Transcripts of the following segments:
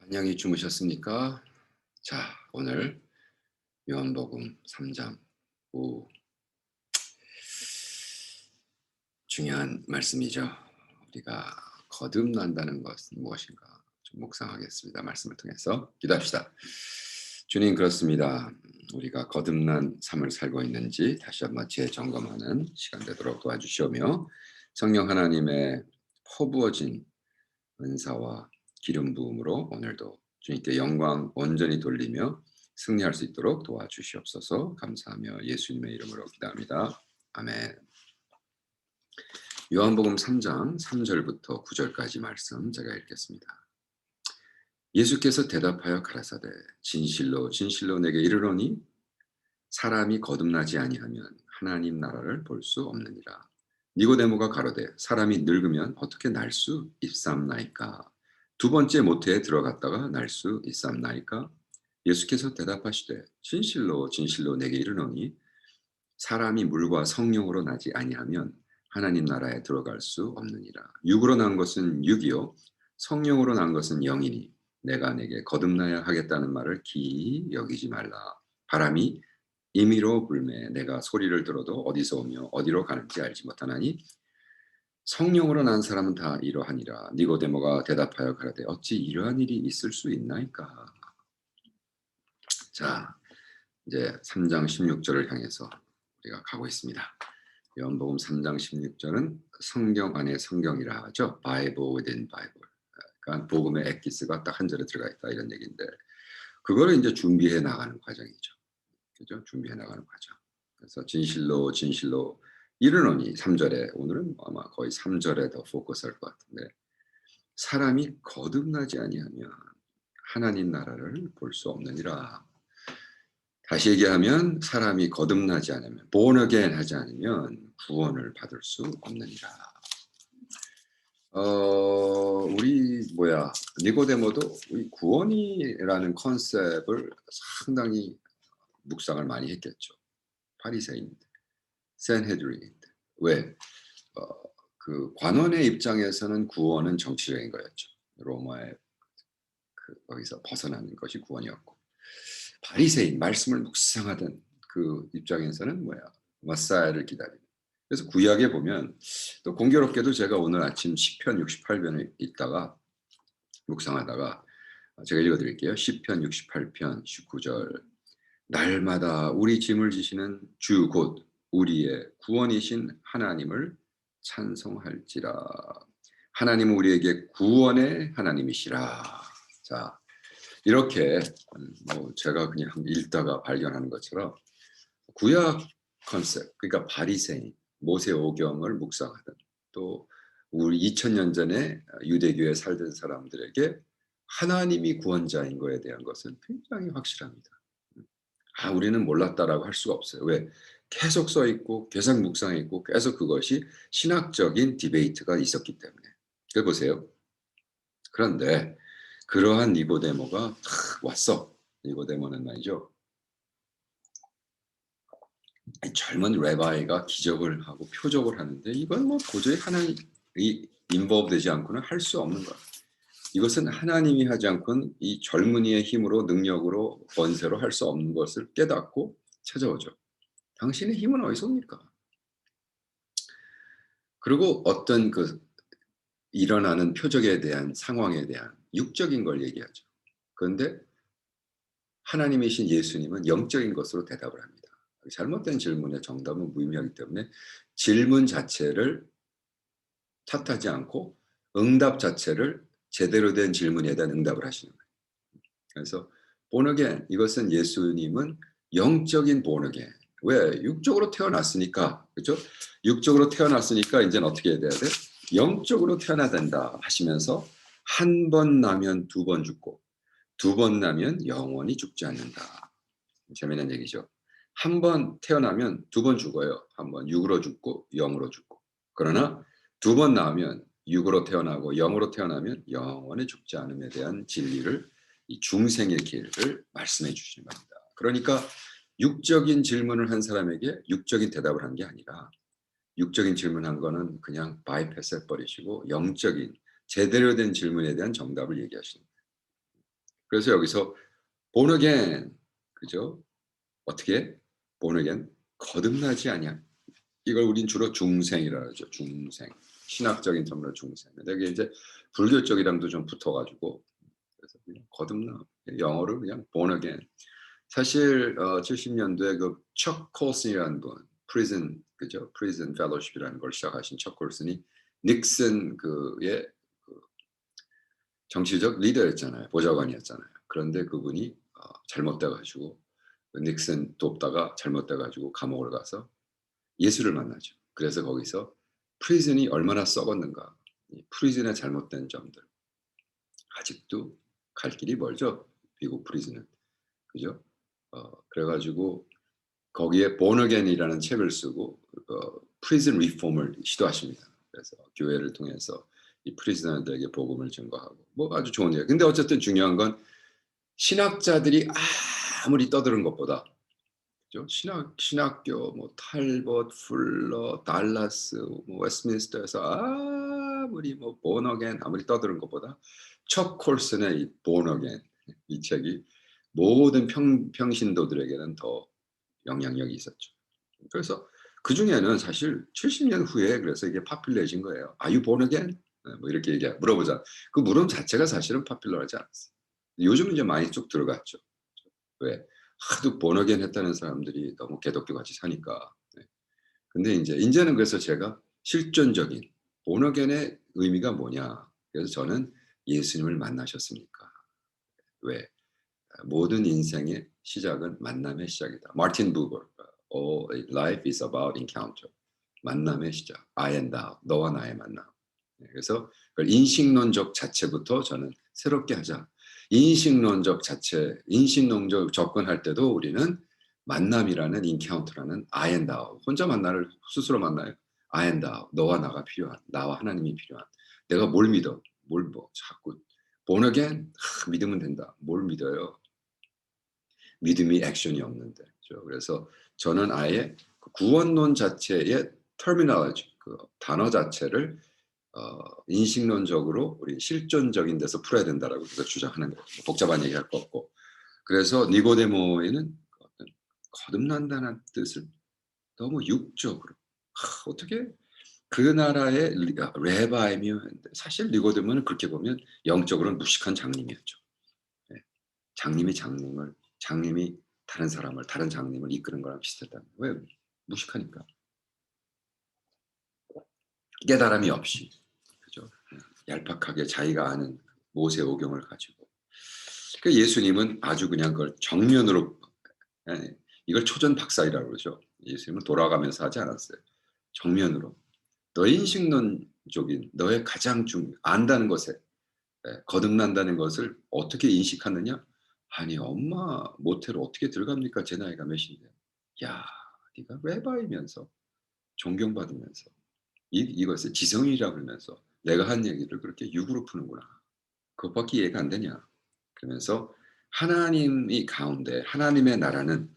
안녕히 주무셨습니까? 자, 오늘 요한복음 3장 오 중요한 말씀이죠. 우리가 거듭난다는 것은 무엇인가 좀 묵상하겠습니다. 말씀을 통해서 기도합시다. 주님, 그렇습니다. 우리가 거듭난 삶을 살고 있는지 다시 한번 재점검하는 시간 되도록 도와주시오며, 성령 하나님의 퍼부어진 은사와 기름 부음으로 오늘도 주님께 영광 온전히 돌리며 승리할 수 있도록 도와주시옵소서. 감사하며 예수님의 이름으로 기도합니다. 아멘. 요한복음 3장 3절부터 9절까지 말씀 제가 읽겠습니다. 예수께서 대답하여 가라사대 진실로 진실로 내게 이르노니 사람이 거듭나지 아니하면 하나님 나라를 볼 수 없느니라. 니고데모가 가로되 사람이 늙으면 어떻게 날 수 있삼나이까? 두 번째 모태에 들어갔다가 날 수 있삼나이까? 예수께서 대답하시되 진실로 진실로 내게 이르노니 사람이 물과 성령으로 나지 아니하면 하나님 나라에 들어갈 수 없느니라. 육으로 난 것은 육이요 성령으로 난 것은 영이니 내가 내게 거듭나야 하겠다는 말을 기이 여기지 말라. 바람이 임의로 불매 내가 소리를 들어도 어디서 오며 어디로 가는지 알지 못하나니 성령으로 난 사람은 다 이러하니라. 니고데모가 대답하여 가라되 어찌 이러한 일이 있을 수 있나이까? 자, 이제 3장 16절을 향해서 우리가 가고 있습니다. 요한복음 3장 16절은 성경 안에 성경이라 하죠. Bible within Bible. 그러니까 복음의 엑기스가 딱 한 절에 들어가 있다 이런 얘기인데, 그거를 이제 준비해 나가는 과정이죠. 그죠? 준비해 나가는 과정. 그래서 진실로 진실로 이르노니 3절에, 오늘은 아마 거의 3절에 더 포커스할 것 같은데, 사람이 거듭나지 아니하면 하나님 나라를 볼 수 없느니라. 다시 얘기하면 사람이 거듭나지 않으면 born again 하지 않으면 구원을 받을 수 없느니라. 우리 니고데모도 우리 구원이라는 컨셉을 상당히 묵상을 많이 했겠죠. 바리새인인데, 산헤드린인데. 왜? 그 관원의 입장에서는 구원은 정치적인 거였죠. 로마의 거기서 벗어나는 것이 구원이었고, 바리새인 말씀을 묵상하던 그 입장에서는 마사야를 기다리는. 그래서 구약에 보면, 또 공교롭게도 제가 오늘 아침 시편 68편을 읽다가 묵상하다가 제가 읽어드릴게요. 시편 68편 19절. 날마다 우리 짐을 지시는 주 곧 우리의 구원이신 하나님을 찬송할지라. 하나님은 우리에게 구원의 하나님이시라. 자, 이렇게 제가 그냥 읽다가 발견하는 것처럼 구약 컨셉, 그러니까 바리새인, 모세오경을 묵상하던, 또 우리 2000년 전에 유대교에 살던 사람들에게 하나님이 구원자인 거에 대한 것은 굉장히 확실합니다. 우리는 몰랐다라고 할 수가 없어요. 왜? 계속 써 있고 계속 묵상해 있고 계속 그것이 신학적인 디베이트가 있었기 때문에. 그래 보세요. 그런데 그러한 니고데모가 탁 왔어. 니고데모는 말이죠. 젊은 레바이가 기적을 하고 표적을 하는데 이건 도저히 하나님이 인볼브되지 않고는 할 수 없는 거야. 이것은 하나님이 하지 않고는 이 젊은이의 힘으로 능력으로 권세로 할 수 없는 것을 깨닫고 찾아오죠. 당신의 힘은 어디서 옵니까? 그리고 어떤 그 일어나는 표적에 대한 상황에 대한 육적인 걸 얘기하죠. 그런데 하나님이신 예수님은 영적인 것으로 대답을 합니다. 잘못된 질문의 정답은 무의미하기 때문에 질문 자체를 탓하지 않고 응답 자체를 제대로 된 질문에 대한 응답을 하시는 거예요. 그래서 born again, 이것은 예수님은 영적인 born again. 왜? 육적으로 태어났으니까. 그렇죠? 육적으로 태어났으니까 이제는 어떻게 해야 돼? 영적으로 태어나야 된다 하시면서 한 번 나면 두 번 죽고 두 번 나면 영원히 죽지 않는다. 재미있는 얘기죠. 한 번 태어나면 두 번 죽어요. 한 번 육으로 죽고 영으로 죽고. 그러나 두 번 나오면 육으로 태어나고 영으로 태어나면 영원히 죽지 않음에 대한 진리를, 이 중생의 길을 말씀해 주시는 겁니다. 그러니까 육적인 질문을 한 사람에게 육적인 대답을 한 게 아니라, 육적인 질문한 거는 그냥 바이패스 해버리시고 영적인 제대로 된 질문에 대한 정답을 얘기하시는 거예요. 그래서 여기서 born again 그죠? 어떻게? born again 거듭나지 아니함. 이걸 우린 주로 중생이라 그러죠. 중생. 신학적인 term으로 중생. 근데 이게 이제 불교 쪽이랑도 좀 붙어 가지고 그래서 그냥 거듭나. 영어로 그냥 born again. 사실 70년도에 그 척 콜슨이라는 분 프리즌 그죠? 프리즌 펠로십이라는 걸 시작하신 척 콜슨이 닉슨 그의 그 정치적 리더였잖아요. 보좌관이었잖아요. 그런데 그분이 잘못돼 가지고 닉슨 돕다가 잘못돼 가지고 감옥을 가서 예수를 만나죠. 그래서 거기서 프리즌이 얼마나 썩었는가. 이 프리즌의 잘못된 점들. 아직도 갈 길이 멀죠. 미국 프리즌은. 그죠? 그래 가지고 거기에 born again이라는 책을 쓰고 프리즌 리폼을 시도하십니다. 그래서 교회를 통해서 이 프리즈너들에게 복음을 증거하고 뭐 아주 좋은 일. 근데 어쨌든 중요한 건 신학자들이 아무리 떠드는 것보다 그죠? 신학교 뭐 탈벗, 풀러, 달라스, 뭐 웨스트민스터에서 아무리 뭐 born again 아무리 떠드는 것보다 척 콜슨의 이 born again 이 책이 모든 평신도들에게는 더 영향력이 있었죠. 그래서 그중에는 사실 70년 후에 그래서 이게 파퓰러해진 거예요. "Are you born again?" 뭐 이렇게 물어보자. 그 물음 자체가 사실은 파퓰러하지 않았어요. 요즘은 이제 많이 쭉 들어갔죠. 왜? 하도 born again 했다는 사람들이 너무 개독교 같이 사니까. 네. 근데 인제는 그래서 제가 실존적인 born again의 의미가 뭐냐. 그래서 저는 "예수님을 만나셨습니까?" 왜? 모든 인생의 시작은 만남의 시작이다. 마틴 부버. All life is about encounter. 만남의 시작. I and thou. 너와 나의 만남. 네, 그래서 그걸 인식론적 자체부터 저는 새롭게 하자. 인식론적 접근할 때도 우리는 만남이라는 encounter라는 I and thou. 혼자 만나를 스스로 만나요. I and thou. 너와 나가 필요한. 나와 하나님이 필요한. 내가 뭘 믿어? 뭘 뭐 자꾸 born again? 믿으면 된다. 뭘 믿어요? 믿음이 액션이 없는데. 그죠? 그래서 저는 아예 그 구원론 자체의 terminology 그 단어 자체를 인식론적으로 우리 실존적인 데서 풀어야 된다라고 그래서 주장하는 거예요. 뭐 복잡한 얘기할 거 없고. 그래서 니고데모에는 어떤 거듭난다는 뜻을 너무 육적으로 어떻게 그 나라의 레바이면 사실 니고데모는 그렇게 보면 영적으로는 무식한 장님이었죠. 네. 장님이 다른 장님을 이끄는 거랑 비슷했다는 거예요. 왜? 무식하니까. 깨달음이 없이. 그죠? 얄팍하게 자기가 아는 모세오경을 가지고. 그 예수님은 아주 그냥 그걸 정면으로 예, 이걸 초전박살이라고 그러죠. 예수님은 돌아가면서 하지 않았어요. 정면으로. 너의 인식론적인 너의 가장 안다는 것에 거듭난다는 것을 어떻게 인식하느냐? 아니 엄마 모텔로 어떻게 들어갑니까? 제 나이가 몇인데. 야 네가 레바이면서 존경받으면서 이것을 지성이라고 그러면서 내가 한 얘기를 그렇게 육으로 푸는구나. 그것밖에 이해가 안 되냐. 그러면서 하나님이 가운데 하나님의 나라는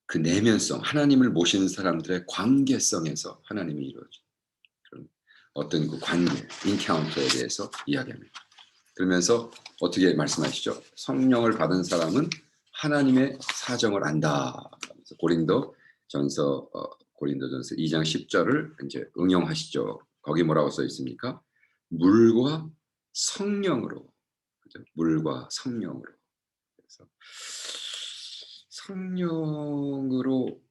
그 내면성, 하나님을 모시는 사람들의 관계성에서 하나님이 이루어진 그런 어떤 그 관계, 인카운터에 대해서 이야기합니다. 그러면서 어떻게 말씀하시죠? 성령을 받은 사람은 하나님의 사정을 안다. 고린도전서 2장 10절을 이제 응용하시죠. 거기 뭐라고 써 있습니까? 물과 성령으로. 그죠? 물과 성령으로. 그래서 성령으로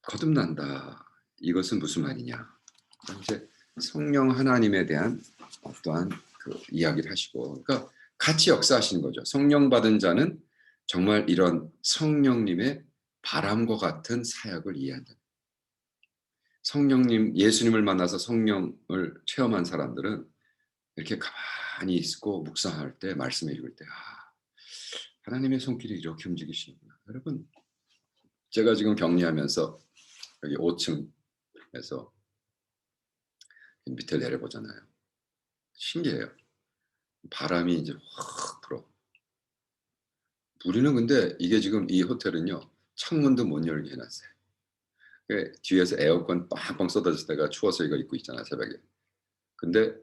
거듭난다. 이것은 무슨 말이냐? 이제 성령 하나님에 대한 어떠한 그 이야기를 하시고, 그러니까 같이 역사하시는 거죠. 성령 받은 자는 정말 이런 성령님의 바람과 같은 사역을 이해한다. 예수님을 만나서 성령을 체험한 사람들은 이렇게 가만히 있고 묵상할 때, 말씀을 읽을 때, 하나님의 손길이 이렇게 움직이시는구나. 여러분, 제가 지금 격리하면서 여기 5층에서 밑에 내려보잖아요. 신기해요. 바람이 이제 확 불어. 우리는 근데 이게 지금 이 호텔은요, 창문도 못 열게 해놨어요. 뒤에서 에어컨 빵빵 쏟아질 때가 추워서 이거 입고 있잖아, 새벽에. 근데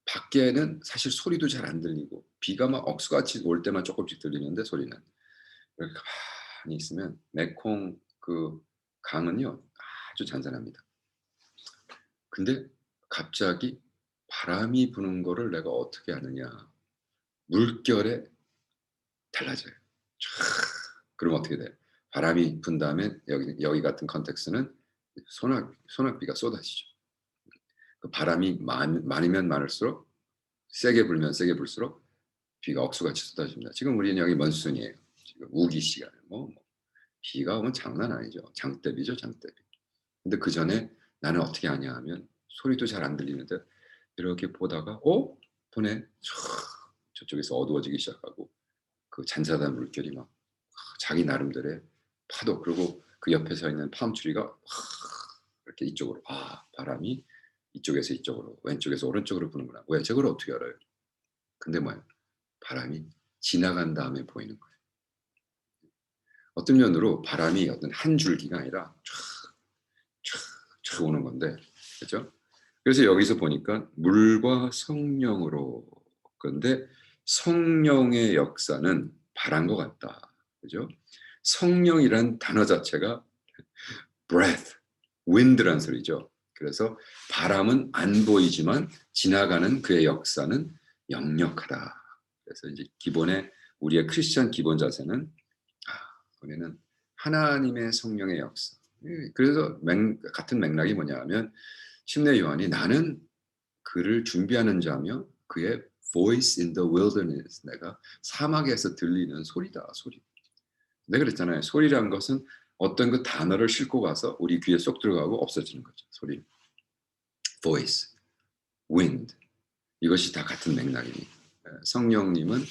밖에는 사실 소리도 잘 안 들리고 비가 막 억수같이 올 때만 쪼끔씩 들리는데 소리는. 이렇게 가만히 있으면 메콩 그 강은요 아주 잔잔합니다. 근데 갑자기 바람이 부는 거를 내가 어떻게 아느냐. 물결에 달라져요. 촤악. 그럼 어떻게 돼요? 바람이 분 다음에 여기 같은 컨텍스트는 소낙비가 쏟아지죠. 그 바람이 많으면 많을수록 세게 불면 세게 불수록 비가 억수같이 쏟아집니다. 지금 우리는 여기 먼순이에요. 지금 우기 시간에 비가 오면 장난 아니죠. 장대비죠, 장대비. 근데 그전에 나는 어떻게 하냐 하면 소리도 잘 안 들리는데 이렇게 보다가 보네. 저쪽에서 어두워지기 시작하고 그 잔잔한 물결이 막 자기 나름대로의 파도 그리고 그 옆에 서 있는 팜트리가 이렇게 이쪽으로 바람이 이쪽에서 이쪽으로 왼쪽에서 오른쪽으로 부는구나. 왜 저걸 어떻게 알아요? 근데 뭐예요? 바람이 지나간 다음에 보이는 거예요. 어떤 면으로 바람이 어떤 한 줄기가 아니라 촥촥 오는 건데 그죠? 그래서 여기서 보니까 물과 성령으로 근데 성령의 역사는 바람과 같다. 그죠? 성령이란 단어 자체가 breath, wind란 소리죠. 그래서 바람은 안 보이지만 지나가는 그의 역사는 역력하다. 그래서 이제 기본의 우리의 크리스천 기본 자세는 우리는 하나님의 성령의 역사. 그래서 같은 맥락이 뭐냐하면 침례 요한이 나는 그를 준비하는 자며 그의 voice in the wilderness 내가 사막에서 들리는 소리다 소리. 내가 그랬잖아요. 소리라는 것은 어떤 그 단어를 싣고 가서 우리 귀에 쏙 들어가고 없어지는 거죠. 소리, voice, wind 이것이 다 같은 맥락입니다. 성령님은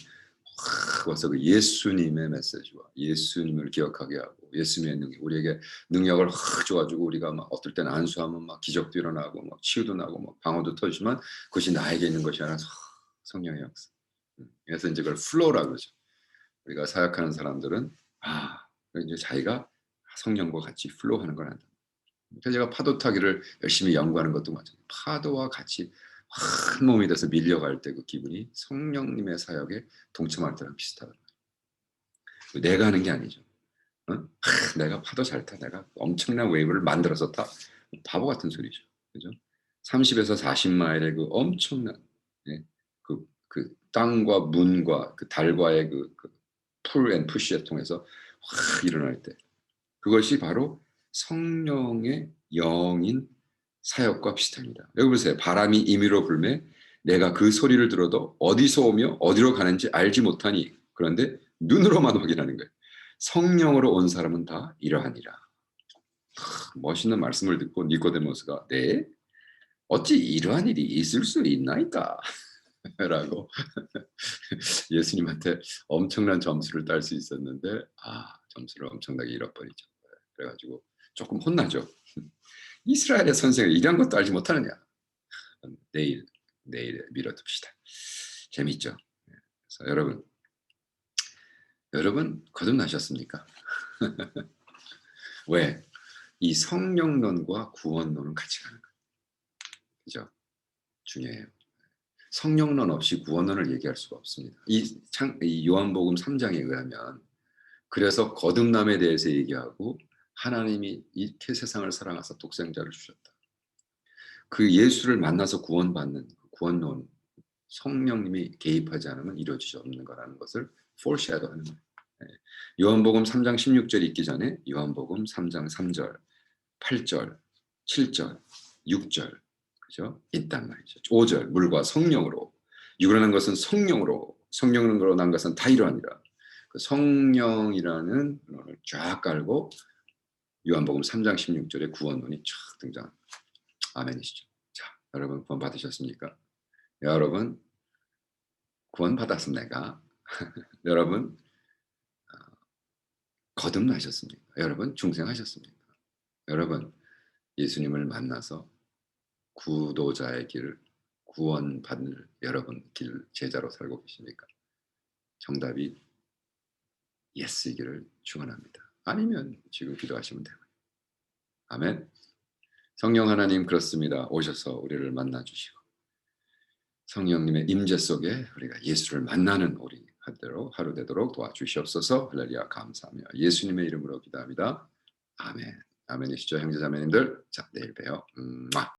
확 와서 그 예수님의 메시지와 예수님을 기억하게 하고 예수님의 능력, 우리에게 능력을 확 줘가지고 우리가 막 어떨 때는 안수하면 막 기적도 일어나고 막 치유도 나고 막 방언도 터지지만 그것이 나에게 있는 것이 아니라 성령의 역사. 그래서 이제 그걸 플로우라고 그러죠. 우리가 사역하는 사람들은 이제 자기가 성령과 같이 플로우하는 걸 한다. 그래서 제가 파도 타기를 열심히 연구하는 것도 마찬가지예요. 파도와 같이 한 몸이 돼서 밀려갈 때 그 기분이 성령님의 사역에 동참할 때랑 비슷하다. 내가 하는 게 아니죠. 내가 파도 잘 타. 내가 엄청난 웨이브를 만들어서 타. 바보 같은 소리죠. 그죠? 30에서 40마일의 그 엄청난 예, 그 땅과 문과 그 달과의 풀 앤 푸시에 통해서 확 일어날 때 그것이 바로 성령의 영인 사역과 비슷합니다. 여기 보세요. 바람이 임의로 불매 내가 그 소리를 들어도 어디서 오며 어디로 가는지 알지 못하니 그런데 눈으로만 확인하는 거예요. 성령으로 온 사람은 다 이러하니라. 멋있는 말씀을 듣고 니코데모스가 네? 어찌 이러한 일이 있을 수 있나이까? 라고 예수님한테 엄청난 점수를 딸 수 있었는데 점수를 엄청나게 잃어버리죠. 그래가지고 조금 혼나죠. 이스라엘의 선생을 이런 것도 알지 못하느냐. 내일 미뤄둡시다. 재밌죠. 그래서 여러분 거듭나셨습니까? 왜? 이 성령론과 구원론은 같이 가는 거예요. 그죠? 중요해요. 성령론 없이 구원론을 얘기할 수가 없습니다. 이 요한복음 3장에 의하면 그래서 거듭남에 대해서 얘기하고 하나님이 이렇게 세상을 사랑하사 독생자를 주셨다. 그 예수를 만나서 구원받는 구원론 성령님이 개입하지 않으면 이루어지지 않는 거라는 것을 foreshadow하는 거예요. 요한복음 3장 16절 읽기 전에 요한복음 3장 3절, 8절, 7절, 6절 그죠? 있단 말이죠. 5절 물과 성령으로 육으로 것은 성령으로 난 것은 다 이러하니라. 그 성령이라는論을 쫙 깔고 요한복음 3장 16절에 구원론이 쫙 등장합니다. 아멘이시죠. 자, 여러분 구원 받으셨습니까? 여러분 구원 받았습니까? 여러분 거듭나셨습니까? 여러분 중생하셨습니까? 여러분 예수님을 만나서 구도자의 길을 구원받을 여러분 길 제자로 살고 계십니까? 정답이 예스이기를 축원합니다. 아니면 지금 기도하시면 되고요. 아멘. 성령 하나님 그렇습니다. 오셔서 우리를 만나 주시고 성령님의 임재 속에 우리가 예수를 만나는 우리 하루 되도록 도와주시옵소서. 할렐루야 감사하며 예수님의 이름으로 기도합니다. 아멘. 아멘이시죠 형제자매님들. 자 내일 봬요.